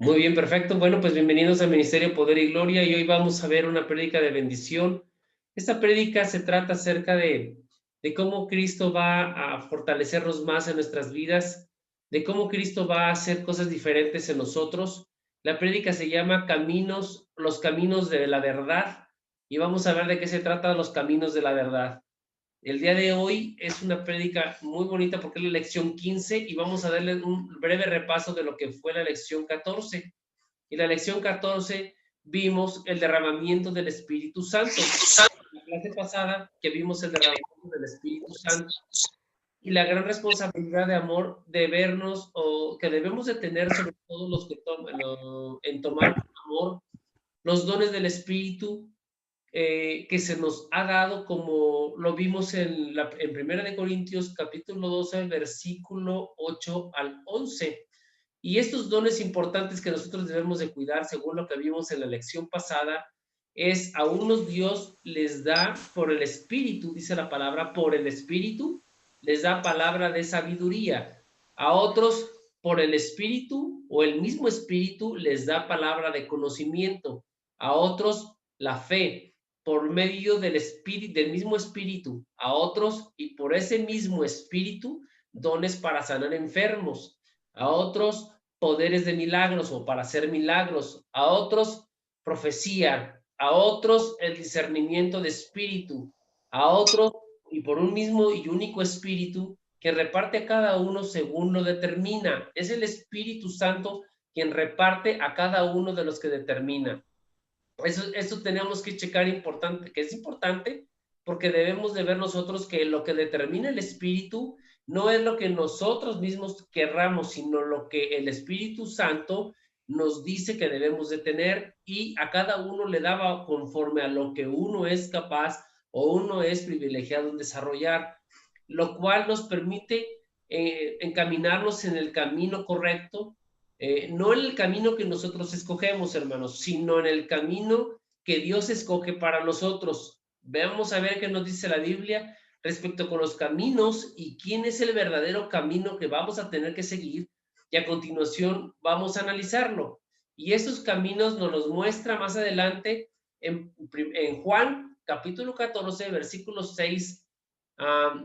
Muy bien, perfecto. Bueno, pues bienvenidos al Ministerio Poder y Gloria y hoy vamos a ver una prédica de bendición. Esta prédica se trata acerca de cómo Cristo va a fortalecernos más en nuestras vidas, de cómo Cristo va a hacer cosas diferentes en nosotros. La prédica se llama Caminos, los caminos de la verdad y vamos a ver de qué se trata los caminos de la verdad. El día de hoy es una prédica muy bonita porque es la lección 15 y vamos a darle un breve repaso de lo que fue la lección 14. Y la lección 14 vimos el derramamiento del Espíritu Santo. En la clase pasada que vimos el derramamiento del Espíritu Santo y la gran responsabilidad de amor de vernos o que debemos de tener sobre todo los que en tomar con amor los dones del Espíritu que se nos ha dado, como lo vimos en Primera de Corintios, capítulo 12, versículo 8 al 11. Y estos dones importantes que nosotros debemos de cuidar, según lo que vimos en la lección pasada, es a unos Dios les da por el Espíritu, dice la palabra, por el Espíritu, les da palabra de sabiduría. A otros, por el Espíritu o el mismo Espíritu, les da palabra de conocimiento. A otros, la fe por medio del Espíritu, del mismo Espíritu. A otros, y por ese mismo Espíritu, dones para sanar enfermos. A otros, poderes de milagros o para hacer milagros. A otros, profecía. A otros, el discernimiento de espíritu. A otros, y por un mismo y único espíritu que reparte a cada uno según lo determina. Es el Espíritu Santo quien reparte a cada uno de los que determina. Eso tenemos que checar importante, que es importante porque debemos de ver nosotros que lo que determina el espíritu no es lo que nosotros mismos querramos, sino lo que el Espíritu Santo nos dice que debemos de tener y a cada uno le daba conforme a lo que uno es capaz o uno es privilegiado en desarrollar, lo cual nos permite encaminarnos en el camino correcto, no en el camino que nosotros escogemos, hermanos, sino en el camino que Dios escoge para nosotros. Veamos a ver qué nos dice la Biblia respecto con los caminos y quién es el verdadero camino que vamos a tener que seguir. Y a continuación vamos a analizarlo. Y esos caminos nos los muestra más adelante en Juan, capítulo 14, versículo 6,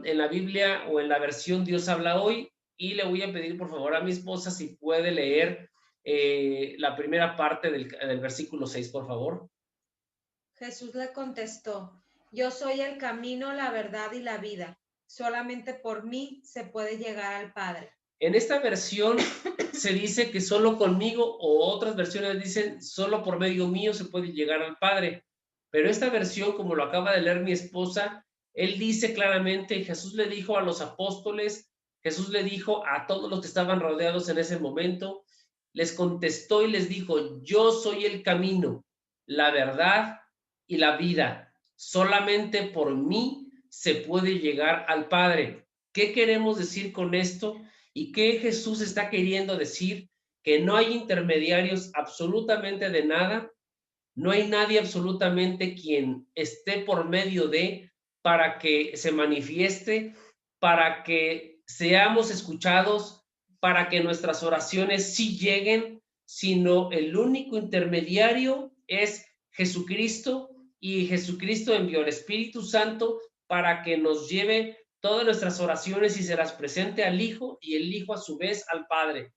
en la Biblia o en la versión Dios habla hoy, y le voy a pedir por favor a mi esposa si puede leer la primera parte del versículo 6, por favor. Jesús le contestó: Yo soy el camino, la verdad y la vida. Solamente por mí se puede llegar al Padre. En esta versión se dice que solo conmigo, o otras versiones dicen solo por medio mío se puede llegar al Padre. Pero esta versión, como lo acaba de leer mi esposa, él dice claramente, Jesús le dijo a los apóstoles, Jesús le dijo a todos los que estaban rodeados en ese momento, les contestó y les dijo, yo soy el camino, la verdad y la vida. Solamente por mí se puede llegar al Padre. ¿Qué queremos decir con esto? ¿Y qué Jesús está queriendo decir? Que no hay intermediarios absolutamente de nada, no hay nadie absolutamente quien esté por medio de para que se manifieste, para que seamos escuchados, para que nuestras oraciones sí lleguen, sino el único intermediario es Jesucristo, y Jesucristo envió el Espíritu Santo para que nos lleve todas nuestras oraciones y se las presente al Hijo y el Hijo a su vez al Padre.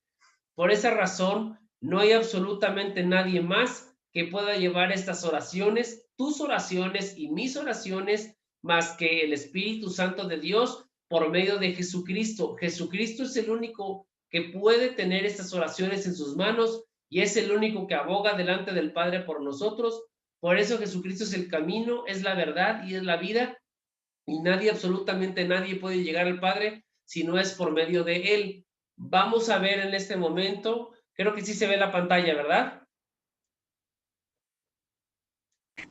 Por esa razón, no hay absolutamente nadie más que pueda llevar estas oraciones, tus oraciones y mis oraciones, más que el Espíritu Santo de Dios por medio de Jesucristo. Jesucristo es el único que puede tener estas oraciones en sus manos y es el único que aboga delante del Padre por nosotros. Por eso Jesucristo es el camino, es la verdad y es la vida, y nadie, absolutamente nadie puede llegar al Padre si no es por medio de Él. Vamos a ver en este momento, creo que sí se ve la pantalla, ¿verdad?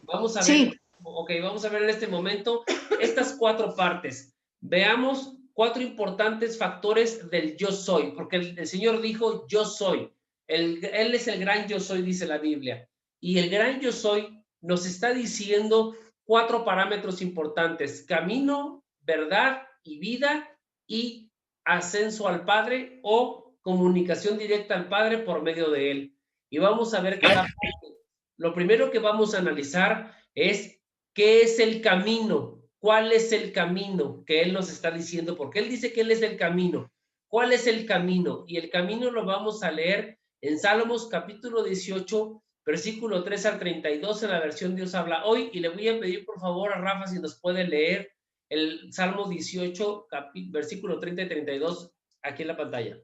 Vamos a ver, Sí, ok, vamos a ver en este momento estas cuatro partes. Veamos cuatro importantes factores del yo soy, porque el Señor dijo yo soy. Él es el gran yo soy, dice la Biblia. Y el gran yo soy nos está diciendo cuatro parámetros importantes: camino, verdad y vida, y ascenso al Padre o comunicación directa al Padre por medio de Él. y vamos a ver cada parte. Lo primero que vamos a analizar es qué es el camino, cuál es el camino que él nos está diciendo, porque él dice que él es el camino. ¿Cuál es el camino? Y el camino lo vamos a leer en Salmos capítulo 18, versículo 3 al 32, en la versión Dios habla hoy, y le voy a pedir por favor a Rafa si nos puede leer el Salmo 18, versículo 30 y 32 aquí en la pantalla.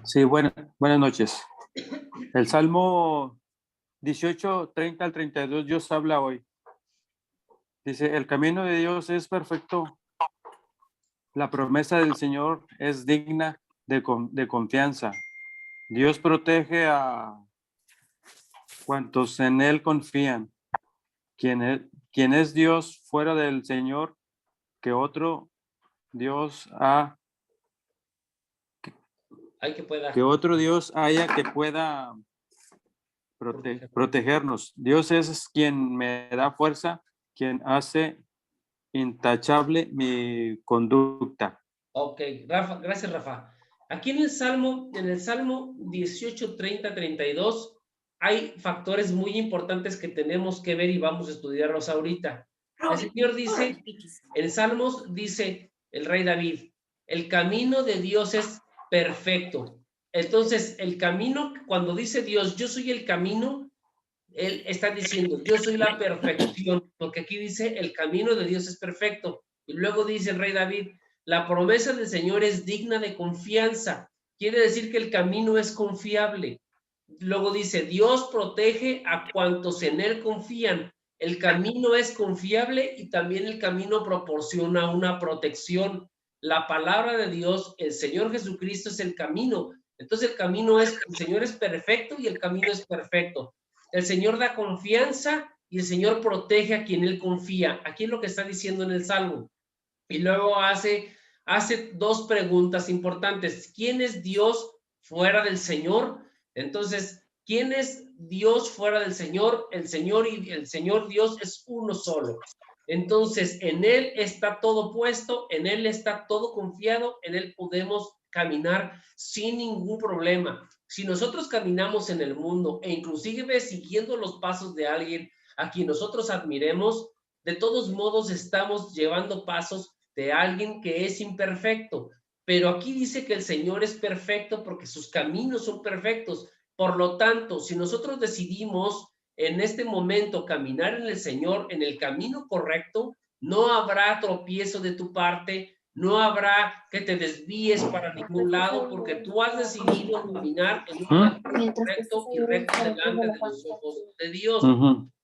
Sí, buenas noches. El Salmo 18, 30 al 32, Dios habla hoy. Dice, el camino de Dios es perfecto. La promesa del Señor es digna de confianza. Dios protege a cuantos en Él confían. Quien es Dios fuera del Señor, que otro Dios que otro Dios haya que pueda protegernos. Dios es quien me da fuerza, quien hace intachable mi conducta. Ok, Rafa, gracias, Rafa. Aquí en el Salmo 18, 30, 32, hay factores muy importantes que tenemos que ver y vamos a estudiarlos ahorita. El Señor dice, en Salmos dice el rey David, el camino de Dios es perfecto. Entonces, el camino, cuando dice Dios, yo soy el camino, él está diciendo, yo soy la perfección, porque aquí dice, el camino de Dios es perfecto. Y luego dice el rey David, la promesa del Señor es digna de confianza. Quiere decir que el camino es confiable. Luego dice, Dios protege a cuantos en él confían. El camino es confiable y también el camino proporciona una protección. La palabra de Dios, el Señor Jesucristo es el camino. Entonces el camino es, el Señor es perfecto y el camino es perfecto. El Señor da confianza y el Señor protege a quien él confía. Aquí es lo que está diciendo en el Salmo. Y luego hace dos preguntas importantes. ¿Quién es Dios fuera del Señor? Entonces, ¿quién es Dios fuera del Señor? El Señor y el Señor Dios es uno solo. Entonces, en Él está todo puesto, en Él está todo confiado, en Él podemos caminar sin ningún problema. Si nosotros caminamos en el mundo e inclusive siguiendo los pasos de alguien a quien nosotros admiremos, de todos modos estamos llevando pasos de alguien que es imperfecto. Pero aquí dice que el Señor es perfecto porque sus caminos son perfectos. Por lo tanto, si nosotros decidimos en este momento caminar en el Señor, en el camino correcto, no habrá tropiezo de tu parte, no habrá que te desvíes para ningún lado, porque tú has decidido caminar en un camino correcto y recto delante de los ojos de Dios.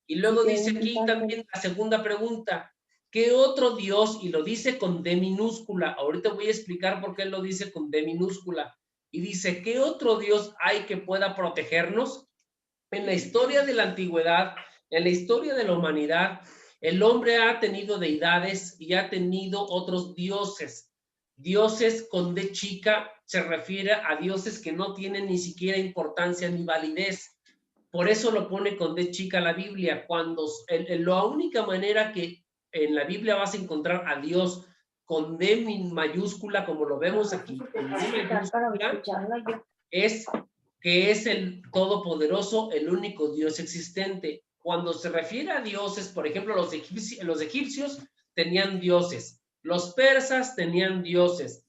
Y luego dice aquí también la segunda pregunta, ¿qué otro Dios? Y lo dice con D minúscula. Ahorita voy a explicar por qué lo dice con D minúscula. Y dice, ¿qué otro Dios hay que pueda protegernos? En la historia de la antigüedad, en la historia de la humanidad, el hombre ha tenido deidades y ha tenido otros dioses. Dioses con D chica se refiere a dioses que no tienen ni siquiera importancia ni validez. Por eso lo pone con D chica la Biblia. Cuando la única manera que en la Biblia vas a encontrar a Dios con D mayúscula, como lo vemos aquí, con D mayúscula, es que es el todopoderoso, el único Dios existente. Cuando se refiere a dioses, por ejemplo, los egipcios tenían dioses, los persas tenían dioses,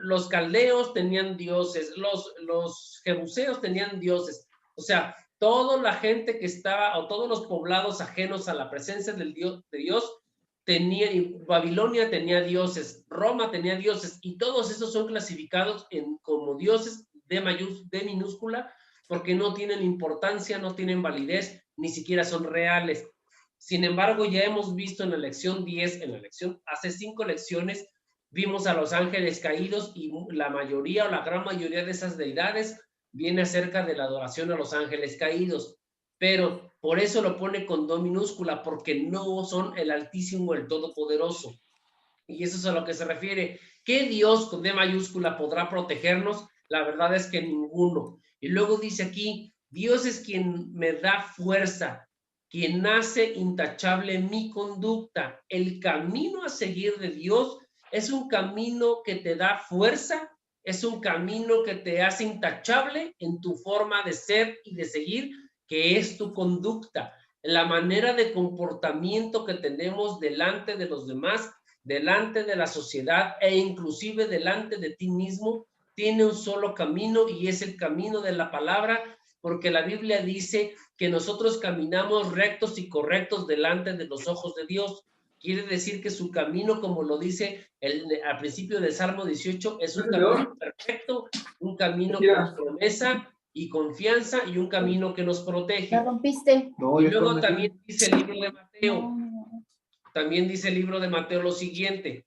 los caldeos tenían dioses, los jebuseos tenían dioses. O sea, toda la gente que estaba, o todos los poblados ajenos a la presencia del Dios, de Dios, tenían, Babilonia tenía dioses, Roma tenía dioses, y todos esos son clasificados como dioses de minúscula, porque no tienen importancia, no tienen validez, ni siquiera son reales. Sin embargo, ya hemos visto en la lección 10, en la lección, hace 5 lecciones, vimos a los ángeles caídos y la mayoría o la gran mayoría de esas deidades viene acerca de la adoración a los ángeles caídos, pero por eso lo pone con do minúscula, porque no son el Altísimo, el Todopoderoso. Y eso es a lo que se refiere. ¿Qué Dios con D mayúscula podrá protegernos? La verdad es que ninguno. Y luego dice aquí, Dios es quien me da fuerza, quien hace intachable mi conducta. El camino a seguir de Dios es un camino que te da fuerza, es un camino que te hace intachable en tu forma de ser y de seguir, que es tu conducta, la manera de comportamiento que tenemos delante de los demás, delante de la sociedad e inclusive delante de ti mismo, tiene un solo camino y es el camino de la palabra, porque la Biblia dice que nosotros caminamos rectos y correctos delante de los ojos de Dios. Quiere decir que su camino, como lo dice al principio del Salmo 18, es un camino perfecto, un camino con promesa y confianza y un camino que nos protege. ¿La rompiste? Y luego también dice el libro de Mateo, también dice el libro de Mateo lo siguiente.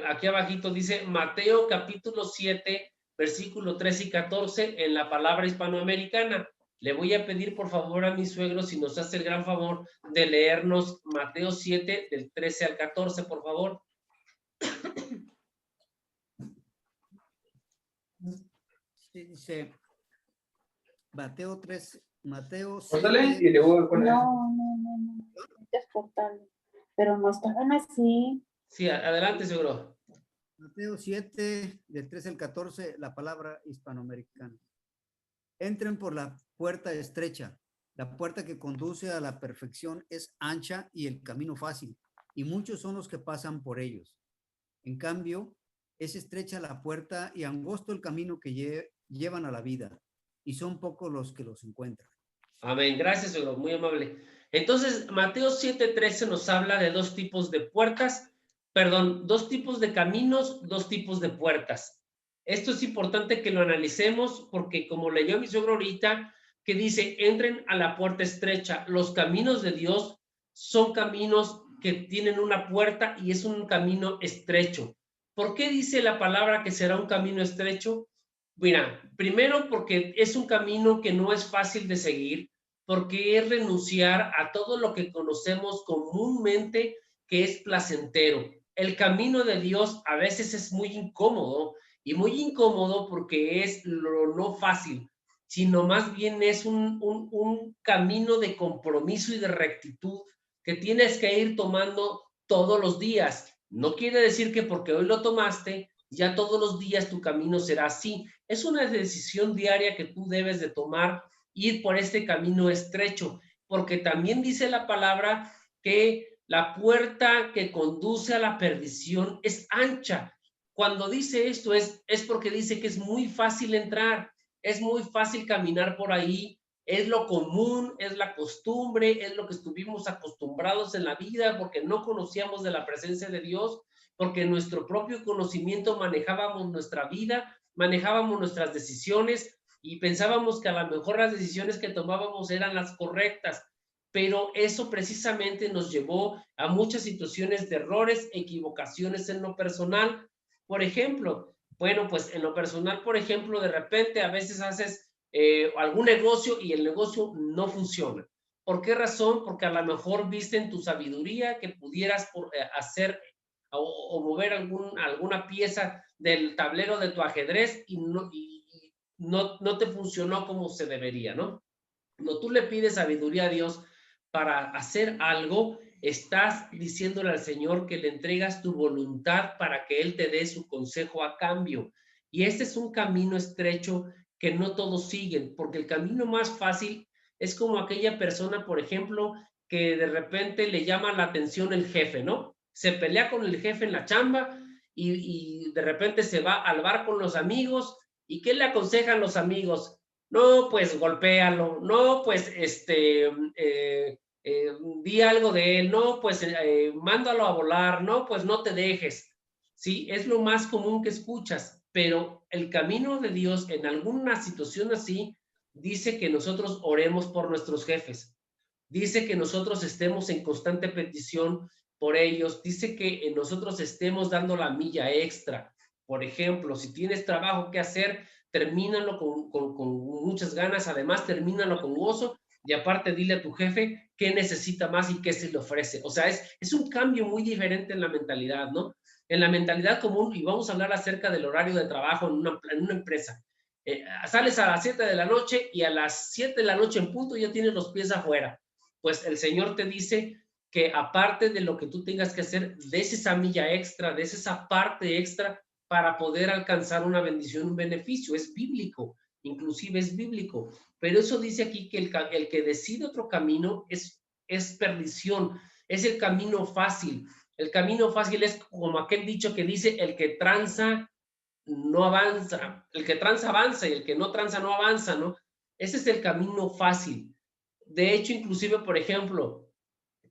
Aquí abajito dice Mateo capítulo 7, versículo 13 y 14 en la palabra hispanoamericana. Le voy a pedir por favor a mi suegro si nos hace el gran favor de leernos Mateo 7 del 13 al 14, por favor. Sí, dice Mateo 3, Mateo 7. Y le voy a poner. No. Es portal. Pero no estaban así. Sí, adelante, seguro. Mateo 7, del 13 al 14, la palabra hispanoamericana. Entren por la puerta estrecha. La puerta que conduce a la perfección es ancha y el camino fácil, y muchos son los que pasan por ellos. En cambio, es estrecha la puerta y angosto el camino que llevan a la vida, y son pocos los que los encuentran. Amén, gracias, seguro, muy amable. Entonces, Mateo 7:13 nos habla de dos tipos de puertas, dos tipos de caminos, dos tipos de puertas. Esto es importante que lo analicemos porque como leyó mi suegro ahorita, que dice, entren a la puerta estrecha. Los caminos de Dios son caminos que tienen una puerta y es un camino estrecho. ¿Por qué dice la palabra que será un camino estrecho? Mira, primero porque es un camino que no es fácil de seguir, porque es renunciar a todo lo que conocemos comúnmente que es placentero. El camino de Dios a veces es muy incómodo, y muy incómodo porque es lo no fácil, sino más bien es un camino de compromiso y de rectitud que tienes que ir tomando todos los días. No quiere decir que porque hoy lo tomaste, ya todos los días tu camino será así. Es una decisión diaria que tú debes de tomar, ir por este camino estrecho, porque también dice la palabra que la puerta que conduce a la perdición es ancha. Cuando dice esto es porque dice que es muy fácil entrar, es muy fácil caminar por ahí, es lo común, es la costumbre, es lo que estuvimos acostumbrados en la vida porque no conocíamos de la presencia de Dios, porque nuestro propio conocimiento manejábamos nuestra vida, manejábamos nuestras decisiones y pensábamos que a lo mejor las decisiones que tomábamos eran las correctas, pero eso precisamente nos llevó a muchas situaciones de errores, equivocaciones en lo personal. Por ejemplo, bueno, pues en lo personal, por ejemplo, de repente a veces haces algún negocio y el negocio no funciona. ¿Por qué razón? Porque a lo mejor viste en tu sabiduría que pudieras hacer o mover alguna pieza del tablero de tu ajedrez y no te funcionó como se debería, ¿no? Cuando tú le pides sabiduría a Dios para hacer algo, estás diciéndole al Señor que le entregas tu voluntad para que Él te dé su consejo a cambio. Y este es un camino estrecho que no todos siguen, porque el camino más fácil es como aquella persona, por ejemplo, que de repente le llama la atención el jefe, ¿no? Se pelea con el jefe en la chamba y de repente se va al bar con los amigos. ¿Y qué le aconsejan los amigos? No, pues golpéalo, no, pues di algo de él, no, pues mándalo a volar, no, pues no te dejes. Sí, es lo más común que escuchas, pero el camino de Dios en alguna situación así dice que nosotros oremos por nuestros jefes, dice que nosotros estemos en constante petición por ellos, dice que nosotros estemos dando la milla extra. Por ejemplo, si tienes trabajo que hacer, termínalo con muchas ganas, además termínalo con gozo y aparte dile a tu jefe qué necesita más y qué se le ofrece. O sea, es un cambio muy diferente en la mentalidad, ¿no? En la mentalidad común, y vamos a hablar acerca del horario de trabajo en una empresa. Sales a las 7 de la noche y a las 7 de la noche en punto ya tienes los pies afuera. pues el Señor te dice que aparte de lo que tú tengas que hacer, des esa milla extra, des esa parte extra para poder alcanzar una bendición, un beneficio. Es bíblico, inclusive es bíblico. Pero eso dice aquí que el que decide otro camino es perdición, es el camino fácil. El camino fácil es como aquel dicho que dice, el que tranza no avanza, el que tranza avanza y el que no tranza no avanza, ¿no? Ese es el camino fácil. De hecho, inclusive, por ejemplo,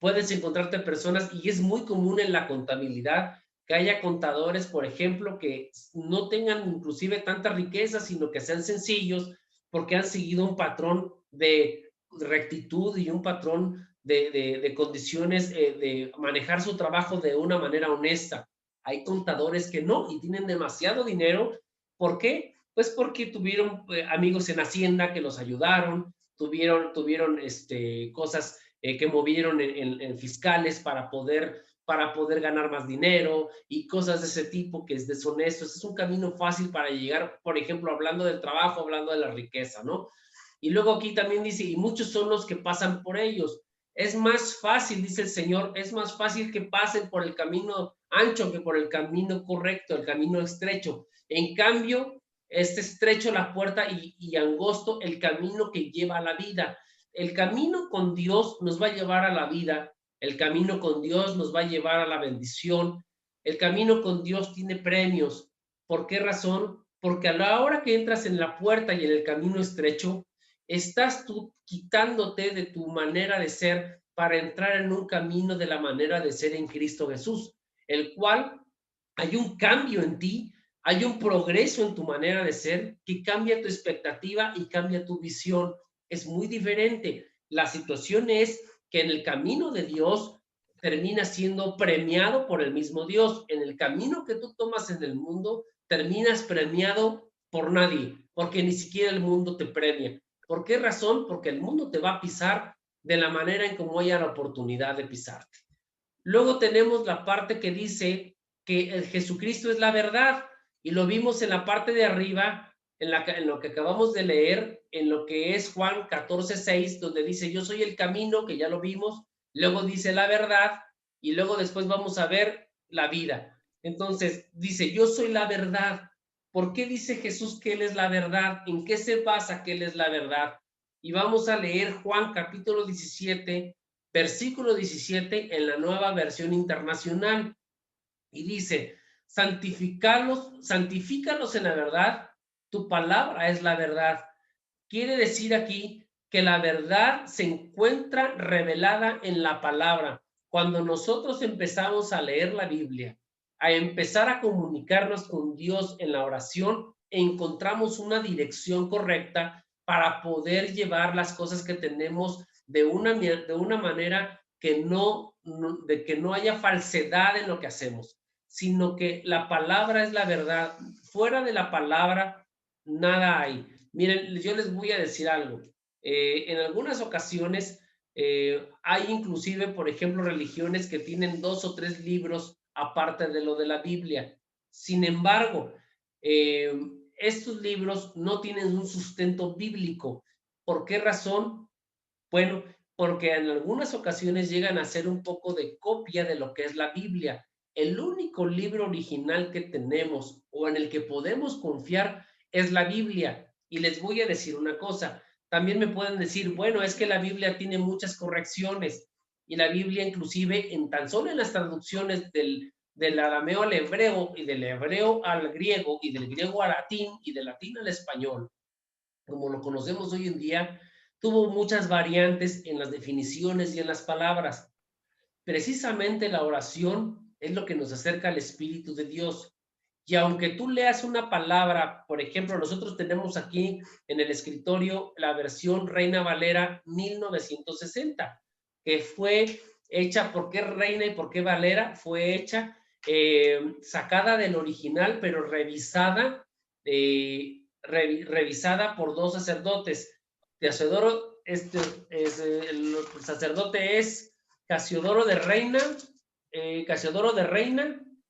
puedes encontrarte personas, y es muy común en la contabilidad, que haya contadores, por ejemplo, que no tengan inclusive tanta riqueza, sino que sean sencillos, porque han seguido un patrón de rectitud y un patrón de condiciones, de manejar su trabajo de una manera honesta. Hay contadores que no, y tienen demasiado dinero. ¿Por qué? Pues porque tuvieron amigos en Hacienda que los ayudaron, tuvieron cosas que movieron en fiscales para poder ganar más dinero y cosas de ese tipo que es deshonesto. Es un camino fácil para llegar, por ejemplo, hablando del trabajo, hablando de la riqueza, ¿no? Y luego aquí también dice, y muchos son los que pasan por ellos. Es más fácil, dice el Señor, es más fácil que pasen por el camino ancho que por el camino correcto, el camino estrecho. En cambio, es estrecho la puerta y angosto el camino que lleva a la vida. El camino con Dios nos va a llevar a la vida, el camino con Dios nos va a llevar a la bendición, el camino con Dios tiene premios. ¿Por qué razón? Porque a la hora que entras en la puerta y en el camino estrecho, estás tú quitándote de tu manera de ser para entrar en un camino de la manera de ser en Cristo Jesús, el cual hay un cambio en ti, hay un progreso en tu manera de ser que cambia tu expectativa y cambia tu visión. Es muy diferente. La situación es que en el camino de Dios terminas siendo premiado por el mismo Dios. En el camino que tú tomas en el mundo, terminas premiado por nadie, porque ni siquiera el mundo te premia. ¿Por qué razón? Porque el mundo te va a pisar de la manera en como haya la oportunidad de pisarte. Luego tenemos la parte que dice que el Jesucristo es la verdad, y lo vimos en la parte de arriba, en lo que acabamos de leer, en lo que es Juan 14:6, donde dice, yo soy el camino, que ya lo vimos, luego dice la verdad, y luego después vamos a ver la vida. Entonces, dice, yo soy la verdad. ¿Por qué dice Jesús que Él es la verdad? ¿En qué se basa que Él es la verdad? Y vamos a leer Juan capítulo 17, versículo 17 en la Nueva Versión Internacional. Y dice, santifícalos en la verdad, tu palabra es la verdad. Quiere decir aquí que la verdad se encuentra revelada en la palabra. Cuando nosotros empezamos a leer la Biblia, a empezar a comunicarnos con Dios en la oración, encontramos una dirección correcta para poder llevar las cosas que tenemos de una manera que de que no haya falsedad en lo que hacemos, sino que la palabra es la verdad. Fuera de la palabra, nada hay. Miren, yo les voy a decir algo. En algunas ocasiones hay inclusive, por ejemplo, religiones que tienen 2 o 3 libros aparte de lo de la Biblia. Sin embargo, estos libros no tienen un sustento bíblico. ¿Por qué razón? Bueno, porque en algunas ocasiones llegan a ser un poco de copia de lo que es la Biblia. El único libro original que tenemos o en el que podemos confiar es la Biblia. Y les voy a decir una cosa, también me pueden decir, bueno, es que la Biblia tiene muchas correcciones, y la Biblia inclusive en tan solo en las traducciones del arameo al hebreo y del hebreo al griego y del griego al latín y del latín al español, como lo conocemos hoy en día, tuvo muchas variantes en las definiciones y en las palabras. Precisamente la oración es lo que nos acerca al Espíritu de Dios. Y aunque tú leas una palabra, por ejemplo, nosotros tenemos aquí en el escritorio la versión Reina Valera 1960, que fue hecha, ¿por qué Reina y por qué Valera? Fue hecha, sacada del original, pero revisada, revisada por 2 sacerdotes. El sacerdote es Casiodoro de Reina,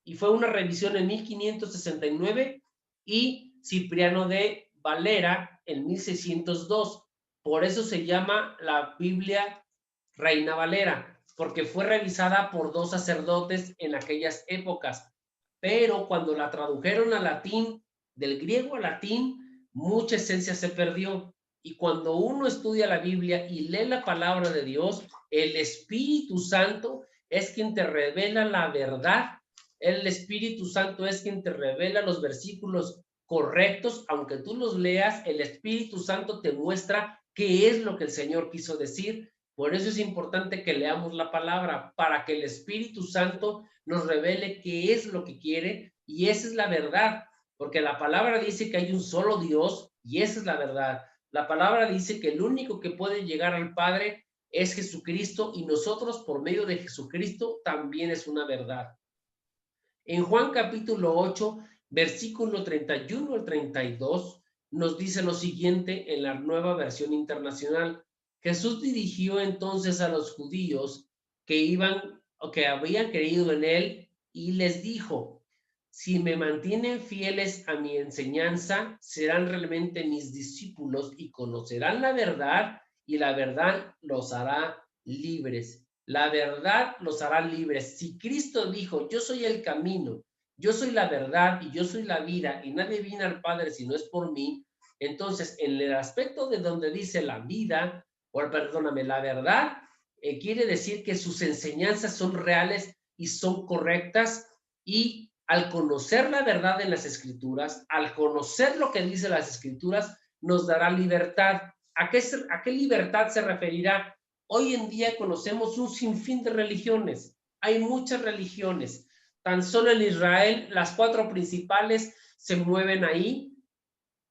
y fue una revisión en 1569, y Cipriano de Valera en 1602. Por eso se llama la Biblia Reina Valera, porque fue revisada por 2 sacerdotes en aquellas épocas. Pero cuando la tradujeron al latín, del griego al latín, mucha esencia se perdió. Y cuando uno estudia la Biblia y lee la palabra de Dios, el Espíritu Santo es quien te revela la verdad. El Espíritu Santo es quien te revela los versículos correctos. Aunque tú los leas, el Espíritu Santo te muestra qué es lo que el Señor quiso decir. Por eso es importante que leamos la palabra, para que el Espíritu Santo nos revele qué es lo que quiere, y esa es la verdad, porque la palabra dice que hay un solo Dios, y esa es la verdad. La palabra dice que el único que puede llegar al Padre es Jesucristo, y nosotros por medio de Jesucristo también es una verdad. En Juan capítulo 8, versículo 31 al 32, nos dice lo siguiente en la Nueva Versión Internacional. Jesús dirigió entonces a los judíos que habían creído en él y les dijo: si me mantienen fieles a mi enseñanza, serán realmente mis discípulos y conocerán la verdad, y la verdad los hará libres. La verdad los hará libres. Si Cristo dijo: yo soy el camino, yo soy la verdad y yo soy la vida, y nadie viene al Padre si no es por mí, entonces en el aspecto de donde dice la vida, la verdad, quiere decir que sus enseñanzas son reales y son correctas, y al conocer la verdad en las Escrituras, al conocer lo que dice las Escrituras, nos dará libertad. ¿A qué libertad se referirá? Hoy en día conocemos un sinfín de religiones. Hay muchas religiones. Tan solo en Israel, las 4 principales se mueven ahí,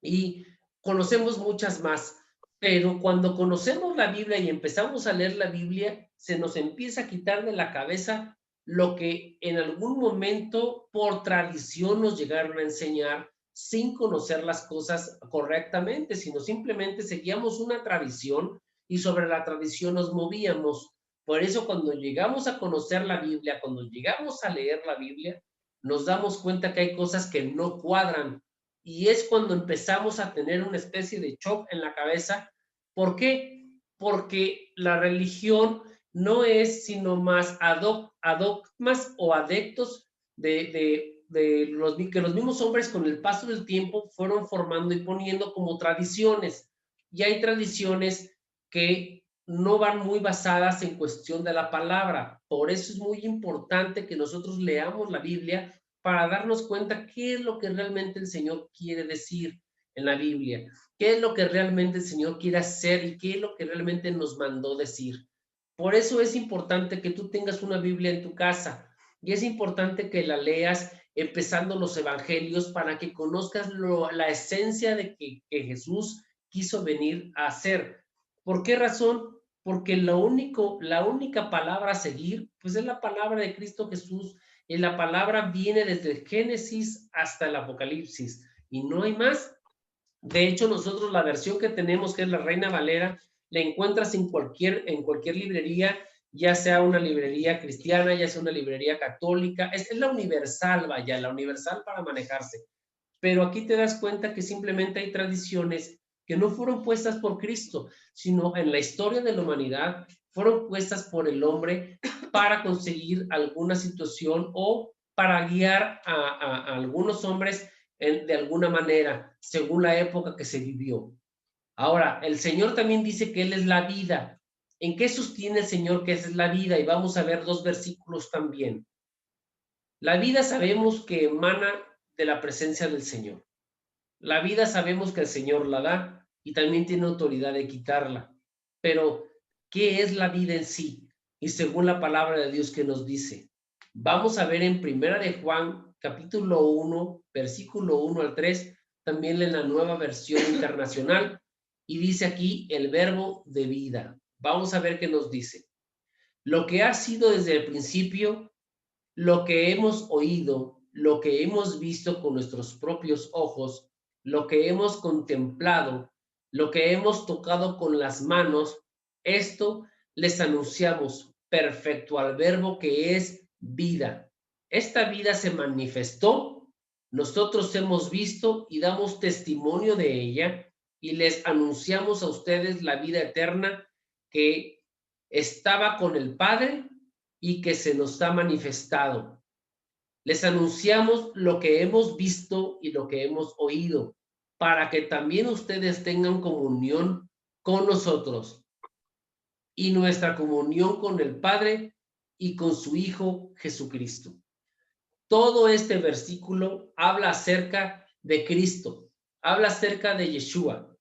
y conocemos muchas más. Pero cuando conocemos la Biblia y empezamos a leer la Biblia, se nos empieza a quitar de la cabeza lo que en algún momento por tradición nos llegaron a enseñar, sin conocer las cosas correctamente, sino simplemente seguíamos una tradición y sobre la tradición nos movíamos. Por eso cuando llegamos a conocer la Biblia, cuando llegamos a leer la Biblia, nos damos cuenta que hay cosas que no cuadran, y es cuando empezamos a tener una especie de shock en la cabeza. ¿Por qué? Porque la religión no es sino más adogmas o adeptos de los que los mismos hombres con el paso del tiempo fueron formando y poniendo como tradiciones. Y hay tradiciones que no van muy basadas en cuestión de la palabra. Por eso es muy importante que nosotros leamos la Biblia, para darnos cuenta qué es lo que realmente el Señor quiere decir en la Biblia, qué es lo que realmente el Señor quiere hacer y qué es lo que realmente nos mandó decir. Por eso es importante que tú tengas una Biblia en tu casa, y es importante que la leas empezando los evangelios, para que conozcas la esencia de que Jesús quiso venir a hacer. ¿Por qué razón? Porque la única palabra a seguir, pues es la palabra de Cristo Jesús. Y la palabra viene desde el Génesis hasta el Apocalipsis, y no hay más. De hecho, nosotros la versión que tenemos, que es la Reina Valera, la encuentras en cualquier librería, ya sea una librería cristiana, ya sea una librería católica. Es la universal, vaya, la universal para manejarse. Pero aquí te das cuenta que simplemente hay tradiciones que no fueron puestas por Cristo, sino en la historia de la humanidad fueron puestas por el hombre para conseguir alguna situación o para guiar a algunos hombres de alguna manera, según la época que se vivió. Ahora, el Señor también dice que Él es la vida. ¿En qué sostiene el Señor que es la vida? Y vamos a ver 2 versículos también. La vida sabemos que emana de la presencia del Señor. La vida sabemos que el Señor la da y también tiene autoridad de quitarla. Pero, ¿qué es la vida en sí? Y según la palabra de Dios, ¿qué nos dice? Vamos a ver en Primera de Juan, capítulo 1, versículo 1 al 3, también en la Nueva Versión Internacional, y dice aquí el verbo de vida. Vamos a ver qué nos dice. Lo que ha sido desde el principio, lo que hemos oído, lo que hemos visto con nuestros propios ojos, lo que hemos contemplado, lo que hemos tocado con las manos, esto les anunciamos, perfecto al verbo que es vida. Esta vida se manifestó, nosotros hemos visto y damos testimonio de ella, y les anunciamos a ustedes la vida eterna que estaba con el Padre y que se nos ha manifestado. Les anunciamos lo que hemos visto y lo que hemos oído, para que también ustedes tengan comunión con nosotros. Y nuestra comunión con el Padre y con su Hijo Jesucristo. Todo este versículo habla acerca de Cristo, habla acerca de Yeshua,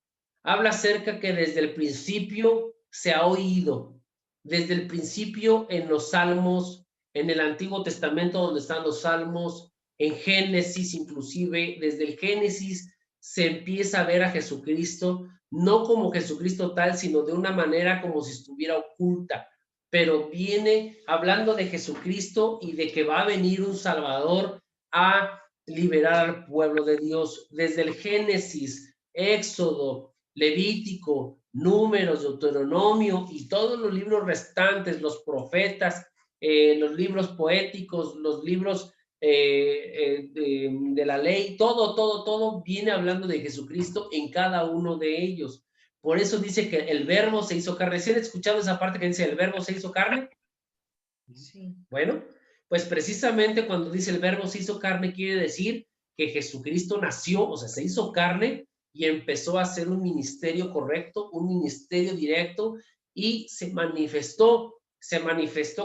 habla acerca que desde el principio se ha oído, desde el principio en los Salmos, en el Antiguo Testamento donde están los Salmos, en Génesis inclusive, desde el Génesis se empieza a ver a Jesucristo, no como Jesucristo tal, sino de una manera como si estuviera oculta, pero viene hablando de Jesucristo y de que va a venir un Salvador a liberar al pueblo de Dios. Desde el Génesis, Éxodo, Levítico, Números, Deuteronomio y todos los libros restantes, los profetas, los libros poéticos, los libros de la ley, todo viene hablando de Jesucristo en cada uno de ellos. Por eso dice que el verbo se hizo carne. ¿Sí han escuchado esa parte que dice el verbo se hizo carne? Sí. Bueno, pues precisamente cuando dice el verbo se hizo carne, quiere decir que Jesucristo nació, o sea, se hizo carne y empezó a hacer un ministerio correcto, un ministerio directo, y se manifestó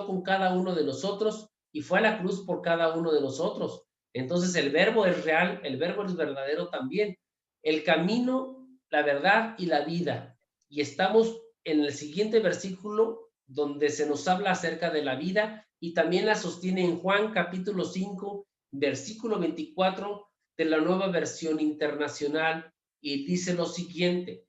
con cada uno de nosotros y fue a la cruz por cada uno de nosotros. Entonces el verbo es real, el verbo es verdadero también. El camino, la verdad y la vida. Y estamos en el siguiente versículo donde se nos habla acerca de la vida y también la sostiene en Juan capítulo 5, versículo 24 de la Nueva Versión Internacional, y dice lo siguiente: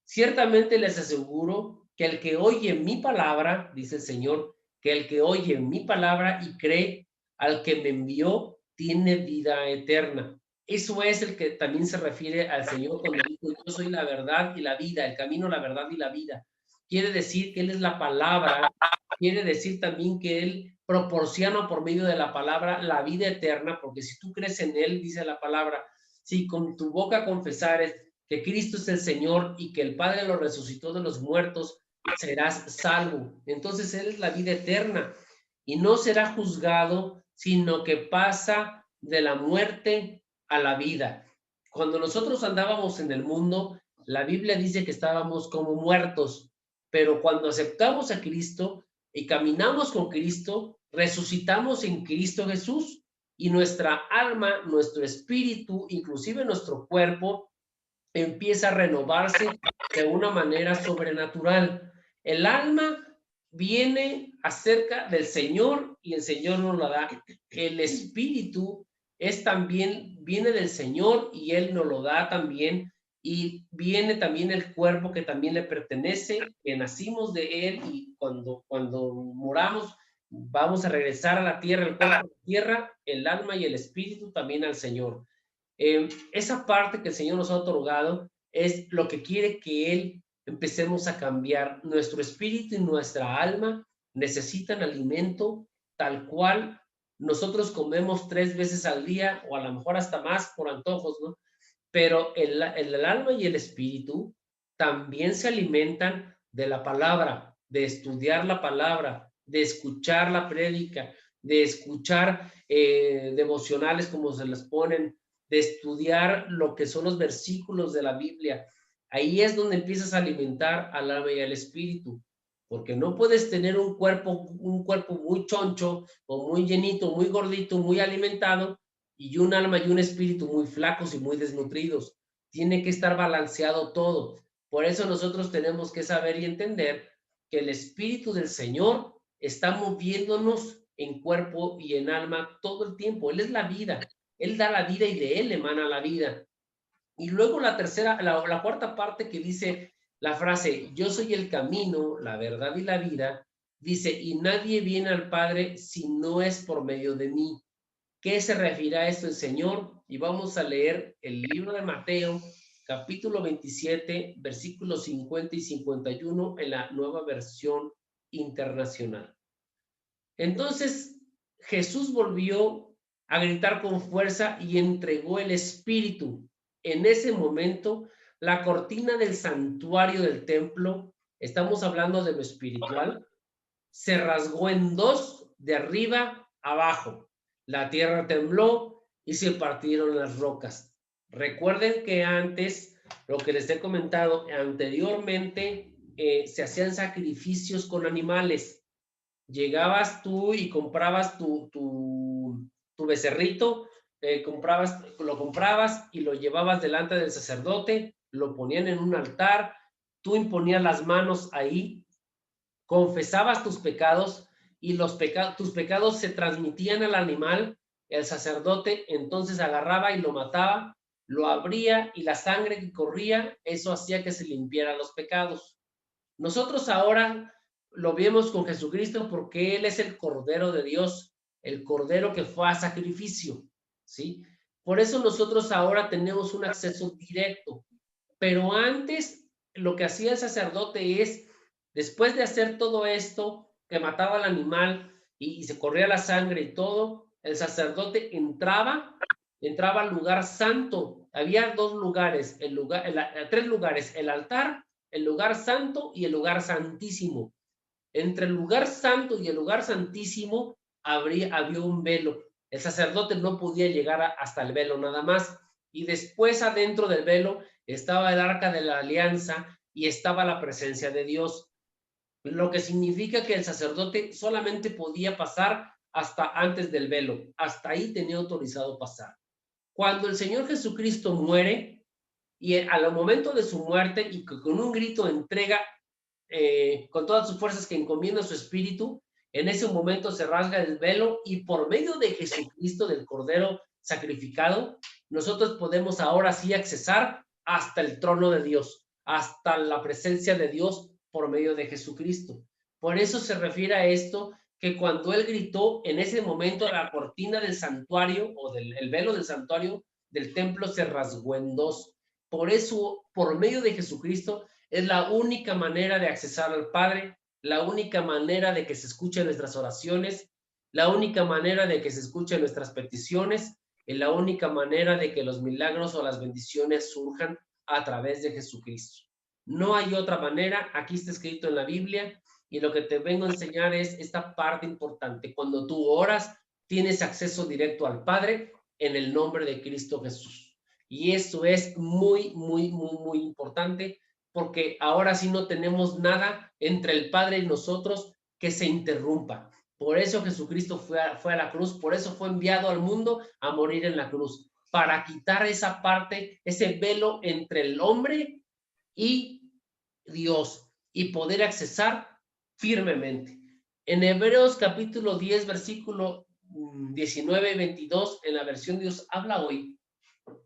ciertamente les aseguro que el que oye mi palabra, dice el Señor, que el que oye mi palabra y cree al que me envió, tiene vida eterna. Eso es el que también se refiere al Señor cuando dijo: yo soy la verdad y la vida, el camino, la verdad y la vida. Quiere decir que Él es la palabra, quiere decir también que Él proporciona por medio de la palabra la vida eterna, porque si tú crees en Él, dice la palabra, si con tu boca confesares que Cristo es el Señor y que el Padre lo resucitó de los muertos, serás salvo. Entonces Él es la vida eterna y no será juzgado, sino que pasa de la muerte a la vida. Cuando nosotros andábamos en el mundo, la Biblia dice que estábamos como muertos, pero cuando aceptamos a Cristo y caminamos con Cristo, resucitamos en Cristo Jesús y nuestra alma, nuestro espíritu, inclusive nuestro cuerpo, empieza a renovarse de una manera sobrenatural. El alma viene acerca del Señor y el Señor nos la da. El espíritu es también, viene del Señor y Él nos lo da también. Y viene también el cuerpo que también le pertenece, que nacimos de Él, y cuando moramos vamos a regresar a la tierra, el cuerpo a la tierra, el alma y el espíritu también al Señor. Esa parte que el Señor nos ha otorgado es lo que quiere que Él empecemos a cambiar. Nuestro espíritu y nuestra alma necesitan alimento tal cual nosotros comemos 3 veces al día o a lo mejor hasta más por antojos, ¿no? Pero el alma y el espíritu también se alimentan de la palabra, de estudiar la palabra, de escuchar la prédica, de escuchar devocionales como se les ponen, de estudiar lo que son los versículos de la Biblia. Ahí es donde empiezas a alimentar al alma y al espíritu, porque no puedes tener un cuerpo muy choncho o muy llenito, muy gordito, muy alimentado, y un alma y un espíritu muy flacos y muy desnutridos. Tiene que estar balanceado todo. Por eso nosotros tenemos que saber y entender que el Espíritu del Señor está moviéndonos en cuerpo y en alma todo el tiempo. Él es la vida. Él da la vida y de Él emana la vida. Y luego la cuarta parte que dice la frase, yo soy el camino, la verdad y la vida, dice, y nadie viene al Padre si no es por medio de mí. ¿Qué se refiere a esto el Señor? Y vamos a leer el libro de Mateo, capítulo 27, versículos 50 y 51 en la Nueva Versión Internacional. Entonces Jesús volvió a gritar con fuerza y entregó el Espíritu. En ese momento, la cortina del santuario del templo, estamos hablando de lo espiritual, se rasgó en dos de arriba abajo. La tierra tembló y se partieron las rocas. Recuerden que antes, lo que les he comentado anteriormente, se hacían sacrificios con animales. Llegabas tú y comprabas tu becerrito, lo comprabas y lo llevabas delante del sacerdote, lo ponían en un altar, tú imponías las manos ahí, confesabas tus pecados y tus pecados se transmitían al animal. El sacerdote entonces agarraba y lo mataba, lo abría y la sangre que corría, eso hacía que se limpiaran los pecados. Nosotros ahora lo vemos con Jesucristo porque Él es el Cordero de Dios, el Cordero que fue a sacrificio, ¿sí? Por eso nosotros ahora tenemos un acceso directo. Pero antes lo que hacía el sacerdote es, después de hacer todo esto, que mataba al animal y se corría la sangre y todo, el sacerdote entraba al lugar santo. Había dos lugares, tres lugares, el altar, el lugar santo y el lugar santísimo. Entre el lugar santo y el lugar santísimo había un velo. El sacerdote no podía llegar hasta el velo nada más. Y después adentro del velo estaba el arca de la alianza y estaba la presencia de Dios. Lo que significa que el sacerdote solamente podía pasar hasta antes del velo. Hasta ahí tenía autorizado pasar. Cuando el Señor Jesucristo muere, y al momento de su muerte, y con un grito entrega con todas sus fuerzas que encomienda su espíritu, en ese momento se rasga el velo y por medio de Jesucristo, del Cordero sacrificado, nosotros podemos ahora sí accesar hasta el trono de Dios, hasta la presencia de Dios por medio de Jesucristo. Por eso se refiere a esto, que cuando él gritó, en ese momento la cortina del santuario o el velo del santuario del templo se rasgó en dos. Por eso, por medio de Jesucristo, es la única manera de accesar al Padre, la única manera de que se escuchen nuestras oraciones, la única manera de que se escuchen nuestras peticiones, y la única manera de que los milagros o las bendiciones surjan a través de Jesucristo. No hay otra manera, aquí está escrito en la Biblia, y lo que te vengo a enseñar es esta parte importante. Cuando tú oras, tienes acceso directo al Padre en el nombre de Cristo Jesús. Y eso es muy, muy, muy, muy importante, porque ahora sí no tenemos nada entre el Padre y nosotros que se interrumpa. Por eso Jesucristo fue a la cruz, por eso fue enviado al mundo a morir en la cruz, para quitar esa parte, ese velo entre el hombre y Dios, y poder accesar firmemente. En Hebreos capítulo 10, versículo 19 y 22, en la versión Dios habla hoy,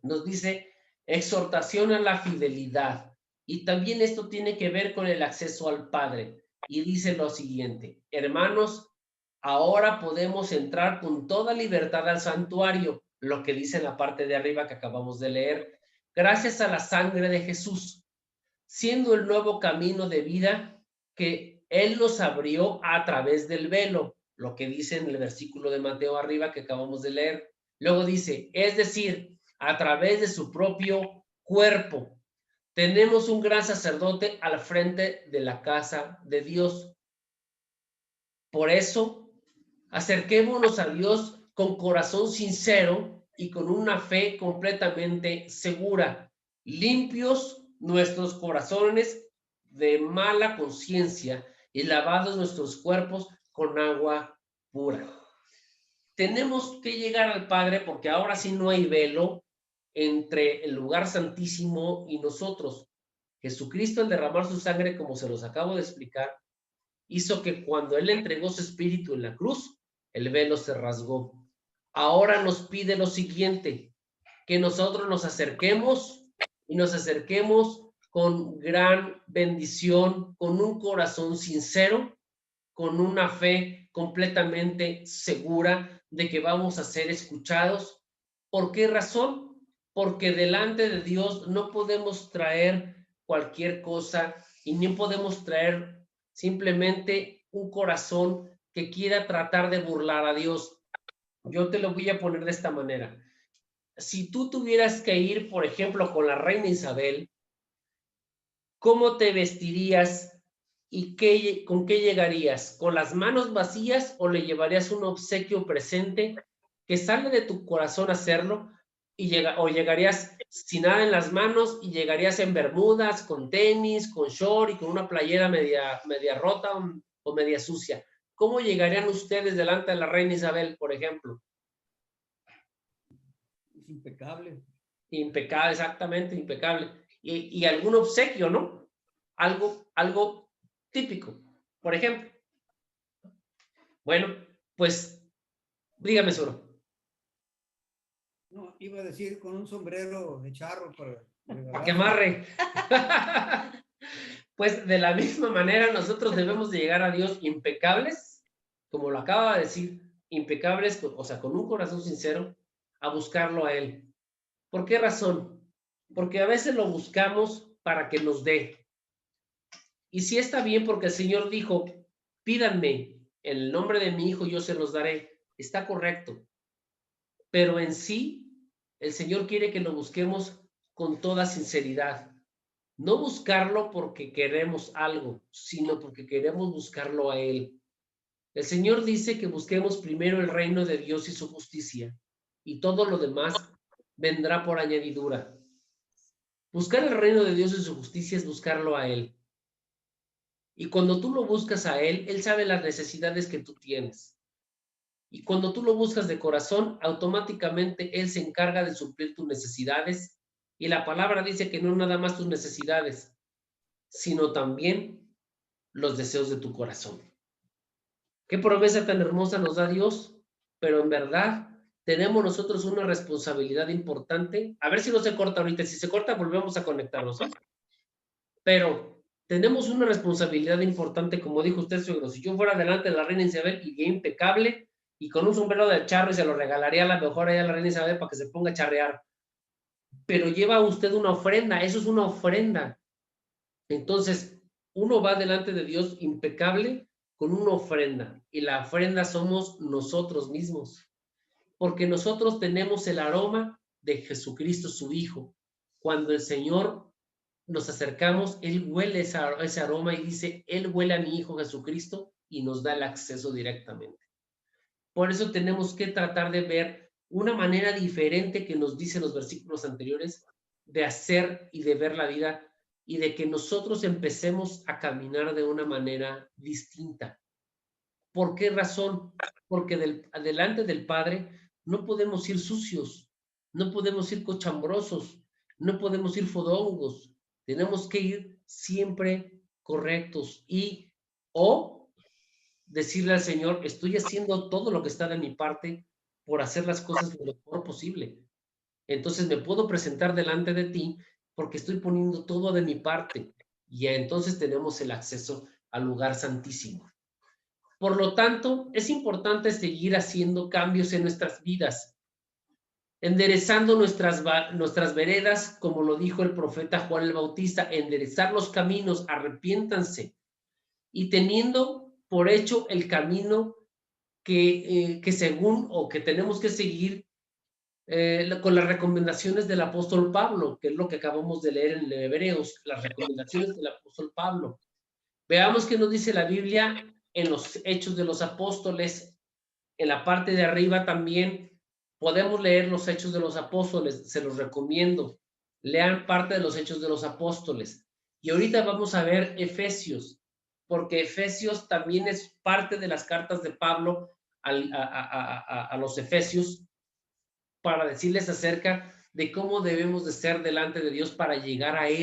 nos dice exhortación a la fidelidad. Y también esto tiene que ver con el acceso al Padre. Y dice lo siguiente: hermanos, ahora podemos entrar con toda libertad al santuario, lo que dice en la parte de arriba que acabamos de leer, gracias a la sangre de Jesús, siendo el nuevo camino de vida que Él nos abrió a través del velo, lo que dice en el versículo de Mateo arriba que acabamos de leer. Luego dice, es decir, a través de su propio cuerpo. Tenemos un gran sacerdote al frente de la casa de Dios. Por eso, acerquémonos a Dios con corazón sincero y con una fe completamente segura, limpios nuestros corazones de mala conciencia y lavados nuestros cuerpos con agua pura. Tenemos que llegar al Padre porque ahora sí no hay velo entre el lugar santísimo y nosotros. Jesucristo, al derramar su sangre, como se los acabo de explicar, hizo que cuando Él entregó su espíritu en la cruz, el velo se rasgó. Ahora nos pide lo siguiente, que nosotros nos acerquemos y nos acerquemos con gran bendición, con un corazón sincero, con una fe completamente segura de que vamos a ser escuchados. ¿Por qué razón? Porque delante de Dios no podemos traer cualquier cosa y ni podemos traer simplemente un corazón que quiera tratar de burlar a Dios. Yo te lo voy a poner de esta manera. Si tú tuvieras que ir, por ejemplo, con la reina Isabel, ¿cómo te vestirías ¿Y con qué llegarías? ¿Con las manos vacías o le llevarías un obsequio presente que sale de tu corazón hacerlo? ¿O llegarías sin nada en las manos y llegarías en bermudas, con tenis, con short y con una playera media rota o media sucia? ¿Cómo llegarían ustedes delante de la reina Isabel, por ejemplo? Es impecable. Impecable, exactamente, impecable. Y algún obsequio, ¿no? Algo típico, por ejemplo. Bueno, pues, dígame, Soro. No, iba a decir con un sombrero de charro Para que amarre. Pues de la misma manera nosotros debemos de llegar a Dios impecables, como lo acaba de decir, impecables, o sea, con un corazón sincero, a buscarlo a Él. ¿Por qué razón? Porque a veces lo buscamos para que nos dé. Y sí está bien porque el Señor dijo, pídanme en el nombre de mi Hijo, yo se los daré. Está correcto. Pero en sí, el Señor quiere que lo busquemos con toda sinceridad. No buscarlo porque queremos algo, sino porque queremos buscarlo a Él. El Señor dice que busquemos primero el reino de Dios y su justicia, y todo lo demás vendrá por añadidura. Buscar el reino de Dios y su justicia es buscarlo a Él. Y cuando tú lo buscas a Él, Él sabe las necesidades que tú tienes. Y cuando tú lo buscas de corazón, automáticamente Él se encarga de suplir tus necesidades. Y la palabra dice que no nada más tus necesidades, sino también los deseos de tu corazón. Qué promesa tan hermosa nos da Dios, pero en verdad tenemos nosotros una responsabilidad importante. A ver si no se corta ahorita. Si se corta, volvemos a conectarnos, ¿eh? Pero tenemos una responsabilidad importante, como dijo usted, suegro. Si yo fuera delante de la reina Isabel, iría impecable y con un sombrero de charro y se lo regalaría a la mejor allá a la reina Isabel para que se ponga a charrear. Pero lleva usted una ofrenda, eso es una ofrenda. Entonces, uno va delante de Dios impecable con una ofrenda, y la ofrenda somos nosotros mismos, porque nosotros tenemos el aroma de Jesucristo, su Hijo. Cuando el Señor nos acercamos, Él huele ese aroma y dice, Él huele a mi Hijo Jesucristo y nos da el acceso directamente. Por eso tenemos que tratar de ver una manera diferente que nos dicen los versículos anteriores de hacer y de ver la vida, y de que nosotros empecemos a caminar de una manera distinta. ¿Por qué razón? Porque delante del Padre no podemos ir sucios, no podemos ir cochambrosos, no podemos ir fodongos. Tenemos que ir siempre correctos o decirle al Señor, estoy haciendo todo lo que está de mi parte por hacer las cosas lo mejor posible. Entonces me puedo presentar delante de ti porque estoy poniendo todo de mi parte. Y entonces tenemos el acceso al lugar santísimo. Por lo tanto, es importante seguir haciendo cambios en nuestras vidas, enderezando nuestras veredas, como lo dijo el profeta Juan el Bautista, enderezar los caminos, arrepiéntanse, y teniendo por hecho el camino que según o que tenemos que seguir con las recomendaciones del apóstol Pablo, que es lo que acabamos de leer en Hebreos, las recomendaciones del apóstol Pablo. Veamos qué nos dice la Biblia en los Hechos de los Apóstoles. En la parte de arriba también podemos leer los Hechos de los Apóstoles, se los recomiendo. Lean parte de los Hechos de los Apóstoles. Y ahorita vamos a ver Efesios, porque Efesios también es parte de las cartas de Pablo a los Efesios, para decirles acerca de cómo debemos de ser delante de Dios para llegar a Él.